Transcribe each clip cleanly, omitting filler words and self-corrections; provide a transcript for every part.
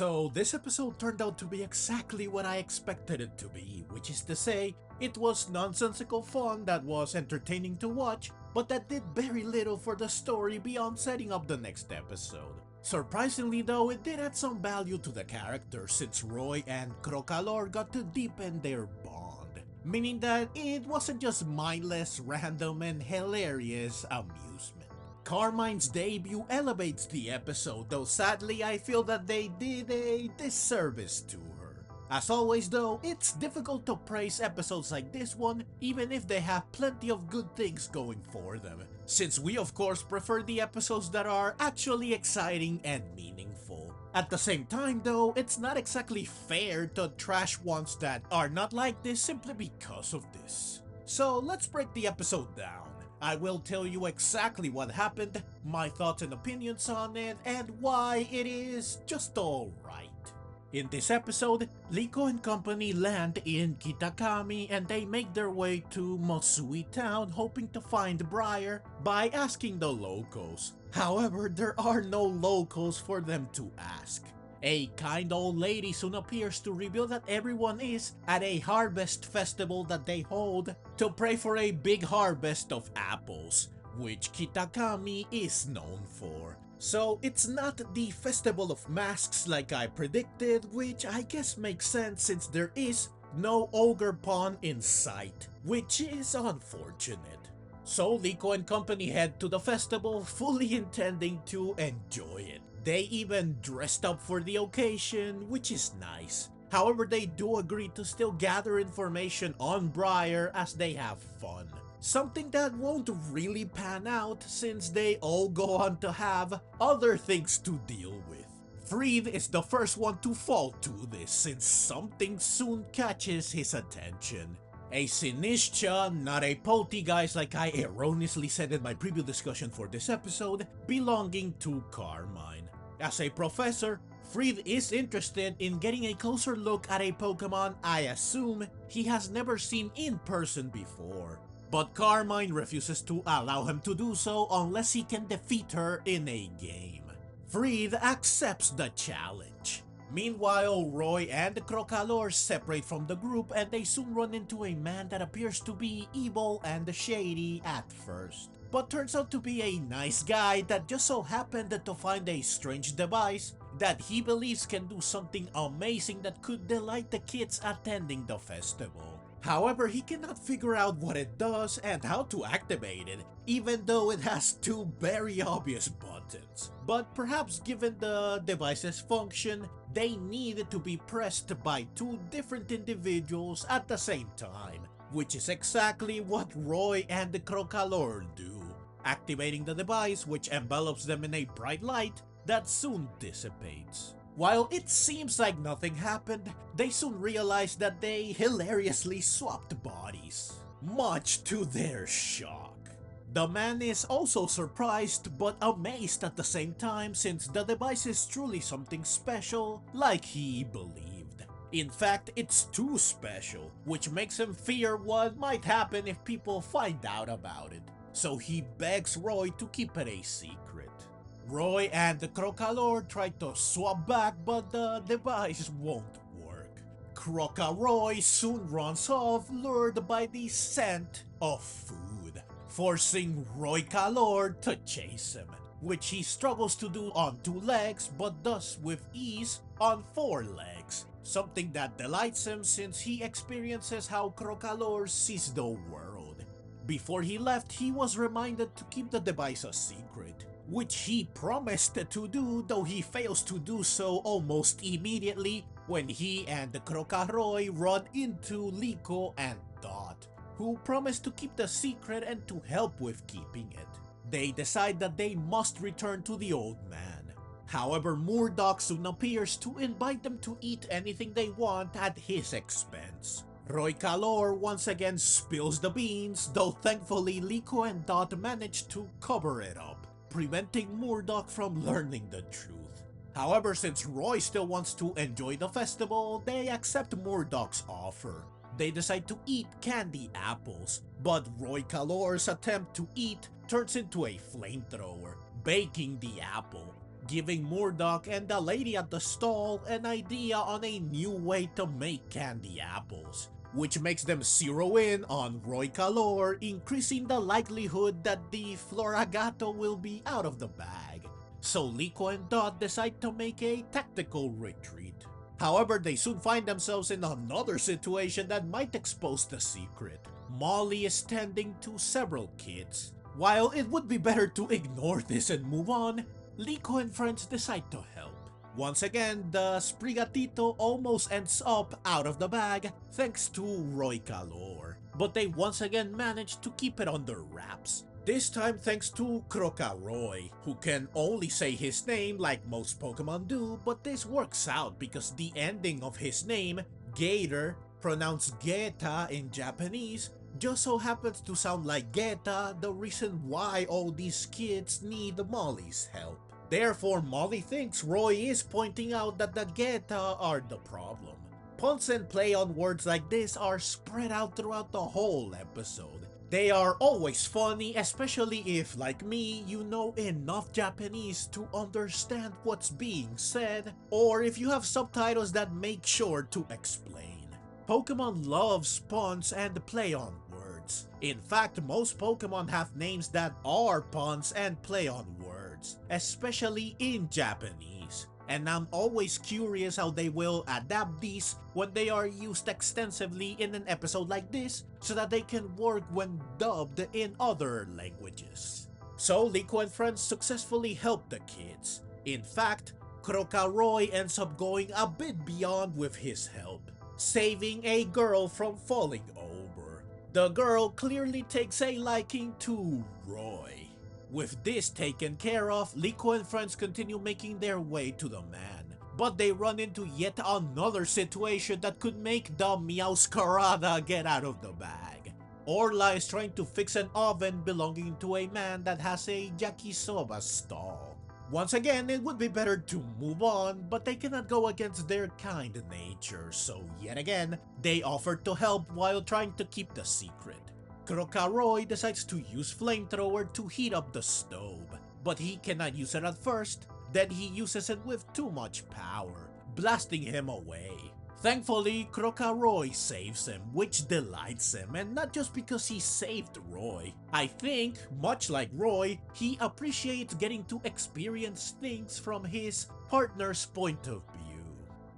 So this episode turned out to be exactly what I expected it to be, which is to say, it was nonsensical fun that was entertaining to watch, but that did very little for the story beyond setting up the next episode. Surprisingly though, it did add some value to the characters since Roy and Crocalor got to deepen their bond, meaning that it wasn't just mindless, random, and hilarious amusement. Carmine's debut elevates the episode, though sadly I feel that they did a disservice to her. As always though, it's difficult to praise episodes like this one even if they have plenty of good things going for them, since we of course prefer the episodes that are actually exciting and meaningful. At the same time though, it's not exactly fair to trash ones that are not like this simply because of this. So let's break the episode down. I will tell you exactly what happened, my thoughts and opinions on it, and why it is just alright. In this episode, Liko and company land in Kitakami and they make their way to Mosui town hoping to find Briar by asking the locals. However, there are no locals for them to ask. A kind old lady soon appears to reveal that everyone is at a harvest festival that they hold to pray for a big harvest of apples, which Kitakami is known for. So it's not the festival of masks like I predicted, which I guess makes sense since there is no ogre pawn in sight, which is unfortunate. So Liko and company head to the festival fully intending to enjoy it. They even dressed up for the occasion, which is nice. However, they do agree to still gather information on Briar as they have fun. Something that won't really pan out since they all go on to have other things to deal with. Friede is the first one to fall to this since something soon catches his attention. A Sinistcha, not a poltergeist like I erroneously said in my preview discussion for this episode, belonging to Carmine. As a professor, Friede is interested in getting a closer look at a Pokemon I assume he has never seen in person before. But Carmine refuses to allow him to do so unless he can defeat her in a game. Friede accepts the challenge. Meanwhile, Roy and Crocalor separate from the group and they soon run into a man that appears to be evil and shady at first, but turns out to be a nice guy that just so happened to find a strange device that he believes can do something amazing that could delight the kids attending the festival. However, he cannot figure out what it does and how to activate it, even though it has two very obvious buttons. But perhaps given the device's function, they need to be pressed by two different individuals at the same time, which is exactly what Roy and the Crocalor do, activating the device which envelops them in a bright light that soon dissipates. While it seems like nothing happened, they soon realize that they hilariously swapped bodies, much to their shock. The man is also surprised but amazed at the same time since the device is truly something special like he believed. In fact, it's too special, which makes him fear what might happen if people find out about it. So he begs Roy to keep it a secret. Roy and the Crocalor try to swap back but the device won't work. Crocaroy soon runs off lured by the scent of food, forcing Roy Calor to chase him, which he struggles to do on 2 legs but does with ease on 4 legs, something that delights him since he experiences how Crocalor sees the world. Before he left, he was reminded to keep the device a secret, which he promised to do, though he fails to do so almost immediately when he and Crocaroy run into Liko and Dot, who promise to keep the secret and to help with keeping it. They decide that they must return to the old man. However, Murdoch soon appears to invite them to eat anything they want at his expense. Roy Calor once again spills the beans, though thankfully Liko and Dot manage to cover it up, preventing Murdoch from learning the truth. However, since Roy still wants to enjoy the festival, they accept Murdoch's offer. They decide to eat candy apples, but Roy Calor's attempt to eat turns into a flamethrower, baking the apple. giving Murdoch and the lady at the stall an idea on a new way to make candy apples, which makes them zero in on Roy Calor, increasing the likelihood that the Floragato will be out of the bag. So Liko and Dot decide to make a tactical retreat. However, they soon find themselves in another situation that might expose the secret. Molly is tending to several kids. While it would be better to ignore this and move on, Liko and friends decide to help. Once again, the Sprigatito almost ends up out of the bag thanks to Roy Calor, but they once again manage to keep it under wraps. This time thanks to Crocalor, who can only say his name like most Pokemon do, but this works out because the ending of his name, Gator, pronounced Geta in Japanese, just so happens to sound like Geta, the reason why all these kids need Molly's help. Therefore, Molly thinks Roy is pointing out that the Geta are the problem. Puns and play on words like this are spread out throughout the whole episode. They are always funny, especially if, like me, you know enough Japanese to understand what's being said, or if you have subtitles that make sure to explain. Pokemon loves puns and play on words. In fact, most Pokemon have names that are puns and play on words, especially in Japanese. And I'm always curious how they will adapt these when they are used extensively in an episode like this so that they can work when dubbed in other languages. So Liko and friends successfully help the kids. In fact, Crocalor ends up going a bit beyond with his help, saving a girl from falling over. The girl clearly takes a liking to Roy. With this taken care of, Liko and friends continue making their way to the man, but they run into yet another situation that could make the Meowscarada get out of the bag. Orla is trying to fix an oven belonging to a man that has a yakisoba stall. Once again, it would be better to move on, but they cannot go against their kind nature, so yet again, they offer to help while trying to keep the secret. Crocalor decides to use flamethrower to heat up the stove, but he cannot use it at first, then he uses it with too much power, blasting him away. Thankfully, Crocalor saves him, which delights him, and not just because he saved Roy. I think, much like Roy, he appreciates getting to experience things from his partner's point of view.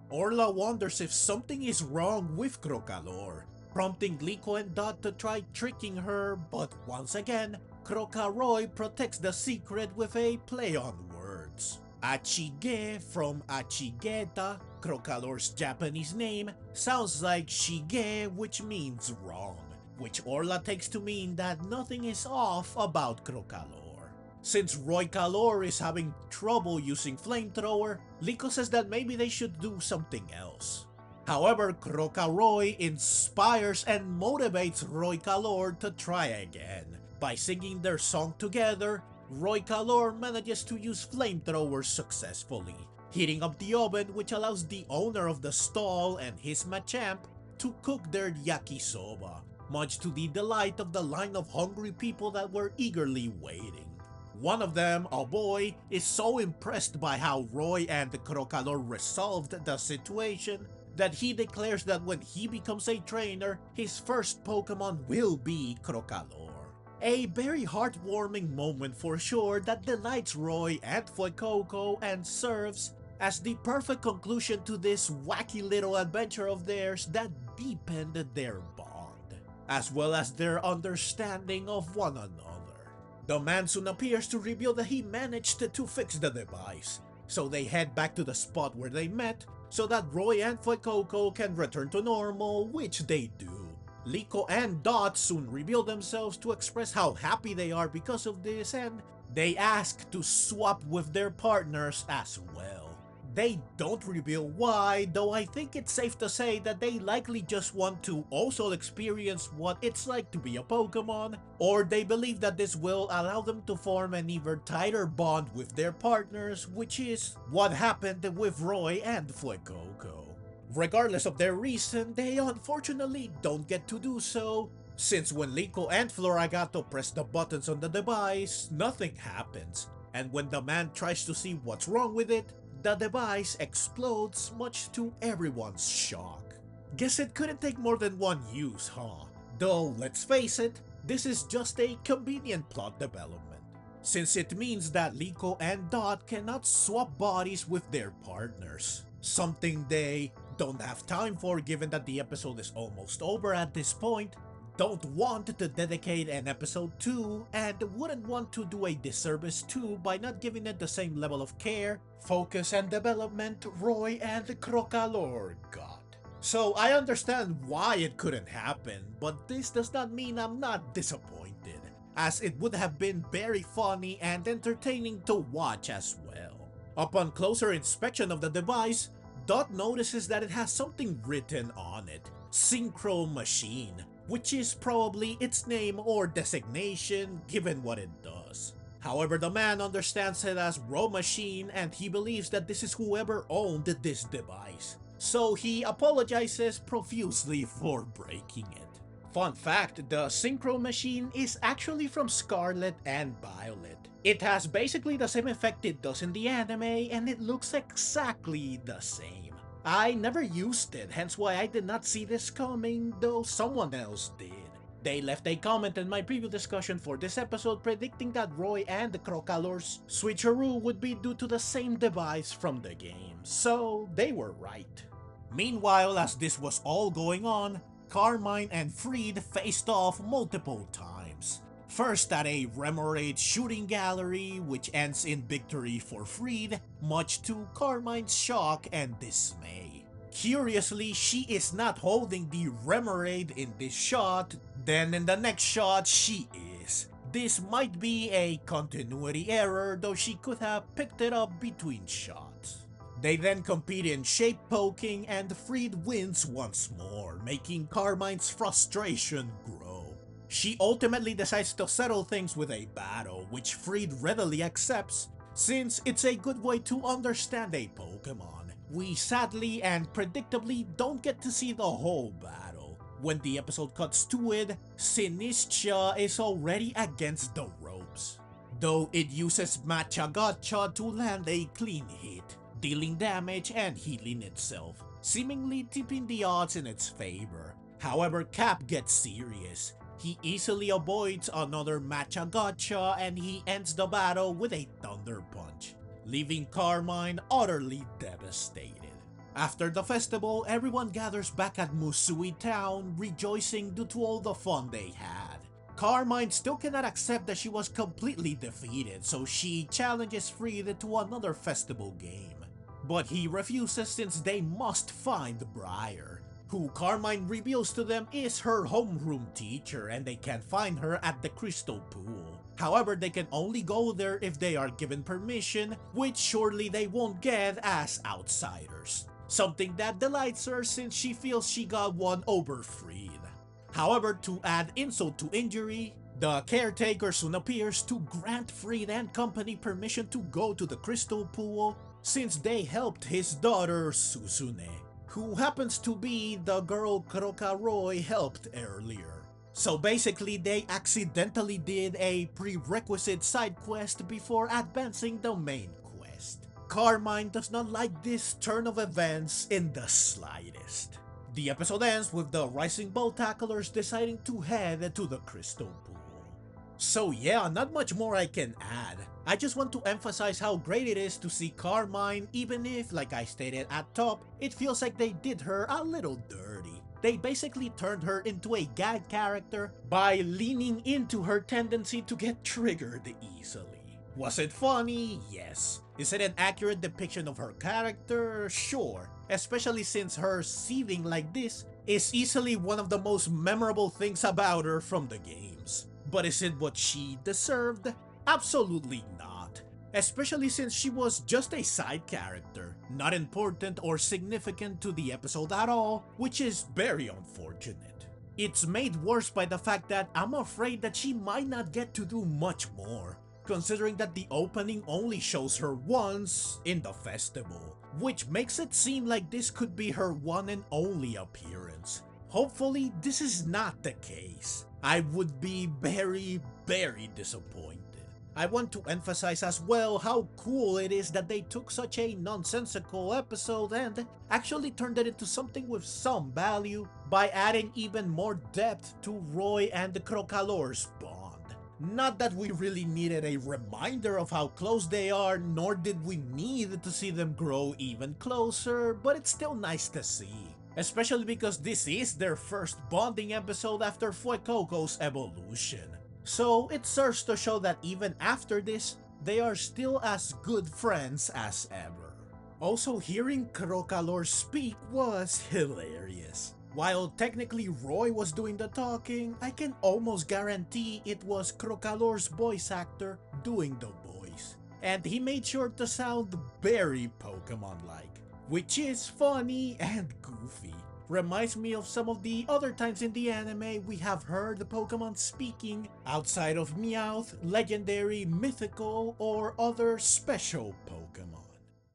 Orla wonders if something is wrong with Crocalor, prompting Liko and Dot to try tricking her, but once again, Crocalor protects the secret with a play on words. Achige from Achigeta, Crocalor's Japanese name, sounds like Shige, which means wrong, which Orla takes to mean that nothing is off about Crocalor. Since Roy Calor is having trouble using flamethrower, Liko says that maybe they should do something else. However, Crocalor inspires and motivates Roy Calor to try again. By singing their song together, Roy Calor manages to use flamethrowers successfully, heating up the oven, which allows the owner of the stall and his Machamp to cook their yakisoba, much to the delight of the line of hungry people that were eagerly waiting. One of them, a boy, is so impressed by how Roy and Crocalor resolved the situation that he declares that when he becomes a trainer, his first Pokemon will be Crocalor. A very heartwarming moment for sure that delights Roy and Fuecoco and serves as the perfect conclusion to this wacky little adventure of theirs that deepened their bond, as well as their understanding of one another. The man soon appears to reveal that he managed to fix the device, so they head back to the spot where they met, so that Roy and Fuecoco can return to normal, which they do. Liko and Dot soon reveal themselves to express how happy they are because of this, and they ask to swap with their partners as well. They don't reveal why, though I think it's safe to say that they likely just want to also experience what it's like to be a Pokemon, or they believe that this will allow them to form an even tighter bond with their partners, which is what happened with Roy and Fuecoco. Regardless of their reason, they unfortunately don't get to do so, since when Liko and Floragato press the buttons on the device, nothing happens. and when the man tries to see what's wrong with it, the device explodes, much to everyone's shock. Guess it couldn't take more than one use, huh? Though, let's face it, this is just a convenient plot development, since it means that Liko and Dot cannot swap bodies with their partners. Something they don't have time for given that the episode is almost over at this point, don't want to dedicate an episode to, and wouldn't want to do a disservice to by not giving it the same level of care, focus, and development Roy and Crocalor got. So I understand why it couldn't happen, but this does not mean I'm not disappointed, as it would have been very funny and entertaining to watch as well. Upon closer inspection of the device, Dot notices that it has something written on it, Synchro Machine, which is probably its name or designation given what it does. However, the man understands it as Raw Machine and he believes that this is whoever owned this device, so he apologizes profusely for breaking it. Fun fact, the Synchro Machine is actually from Scarlet and Violet. It has basically the same effect it does in the anime and it looks exactly the same. I never used it, hence why I did not see this coming, though someone else did. They left a comment in my preview discussion for this episode predicting that Roy and Crocalor's switcheroo would be due to the same device from the game, so they were right. Meanwhile, as this was all going on, Carmine and Friede faced off multiple times. First at a Remoraid shooting gallery, which ends in victory for Friede, much to Carmine's shock and dismay. Curiously, she is not holding the Remoraid in this shot, then in the next shot she is. This might be a continuity error, though she could have picked it up between shots. They then compete in shape poking and Friede wins once more, making Carmine's frustration grow. She ultimately decides to settle things with a battle, which Friede readily accepts, since it's a good way to understand a Pokemon. We sadly and predictably don't get to see the whole battle. When the episode cuts to it, Sinistcha is already against the ropes, though it uses Matcha Gotcha to land a clean hit, dealing damage and healing itself, seemingly tipping the odds in its favor. However, Cap gets serious. He easily avoids another Matcha Gotcha and he ends the battle with a Thunder Punch, leaving Carmine utterly devastated. After the festival, everyone gathers back at Musui Town, rejoicing due to all the fun they had. Carmine still cannot accept that she was completely defeated, so she challenges Friede to another festival game. But he refuses since they must find Briar, who Carmine reveals to them is her homeroom teacher and they can find her at the Crystal Pool. However, they can only go there if they are given permission, which surely they won't get as outsiders. Something that delights her since she feels she got one over Friede. However, to add insult to injury, the caretaker soon appears to grant Friede and company permission to go to the Crystal Pool since they helped his daughter Susune, who happens to be the girl Crocalor helped earlier. So basically they accidentally did a prerequisite side quest before advancing the main quest. Carmine does not like this turn of events in the slightest. The episode ends with the Rising Ball Tacklers deciding to head to the Crystal Pool. So yeah, not much more I can add. I just want to emphasize how great it is to see Carmine, even if, like I stated at top, it feels like they did her a little dirty. They basically turned her into a gag character by leaning into her tendency to get triggered easily. Was it funny? Yes. Is it an accurate depiction of her character? Sure. Especially since her seething like this is easily one of the most memorable things about her from the games. But is it what she deserved? Absolutely not. Especially since she was just a side character, not important or significant to the episode at all, which is very unfortunate. It's made worse by the fact that I'm afraid that she might not get to do much more, considering that the opening only shows her once in the festival, which makes it seem like this could be her one and only appearance. Hopefully this is not the case. I would be very, very disappointed. I want to emphasize as well how cool it is that they took such a nonsensical episode and actually turned it into something with some value by adding even more depth to Roy and the Crocalor's bond. Not that we really needed a reminder of how close they are, nor did we need to see them grow even closer, but it's still nice to see. Especially because this is their first bonding episode after Fuecoco's evolution. So it serves to show that even after this, they are still as good friends as ever. Also, hearing Crocalor speak was hilarious. While technically Roy was doing the talking, I can almost guarantee it was Crocalor's voice actor doing the voice. And he made sure to sound very Pokemon-like, which is funny and goofy. Reminds me of some of the other times in the anime we have heard the Pokemon speaking outside of Meowth, legendary, mythical, or other special Pokemon.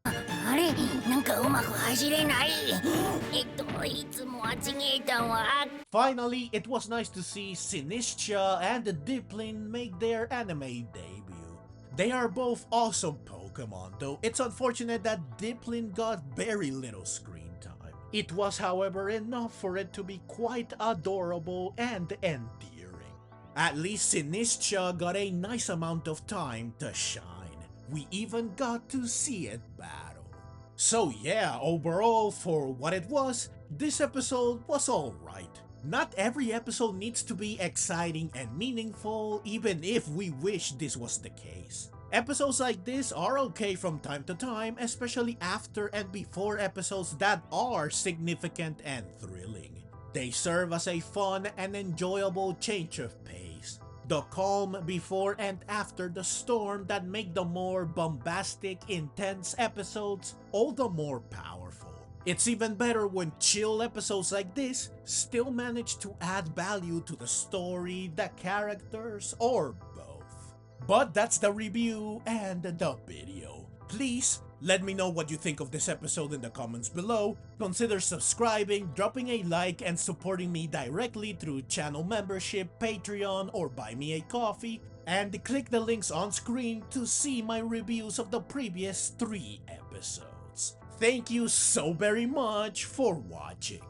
あれなんかうまく走れないいつも間違えたわ Finally, it was nice to see Sinistcha and Dipplin make their anime debut. They are both awesome Pokemon, though it's unfortunate that Dipplin got very little screen time. It was, however, enough for it to be quite adorable and endearing. At least Sinistcha got a nice amount of time to shine. We even got to see it battle. So yeah, overall, for what it was, this episode was alright. Not every episode needs to be exciting and meaningful, even if we wish this was the case. Episodes like this are okay from time to time, especially after and before episodes that are significant and thrilling. They serve as a fun and enjoyable change of pace. The calm before and after the storm that make the more bombastic, intense episodes all the more powerful. It's even better when chill episodes like this still manage to add value to the story, the characters, or both. But that's the review and the video. Please let me know what you think of this episode in the comments below. Consider subscribing, dropping a like, and supporting me directly through channel membership, Patreon, or buy me a coffee. And click the links on screen to see my reviews of the previous 3 episodes. Thank you so very much for watching.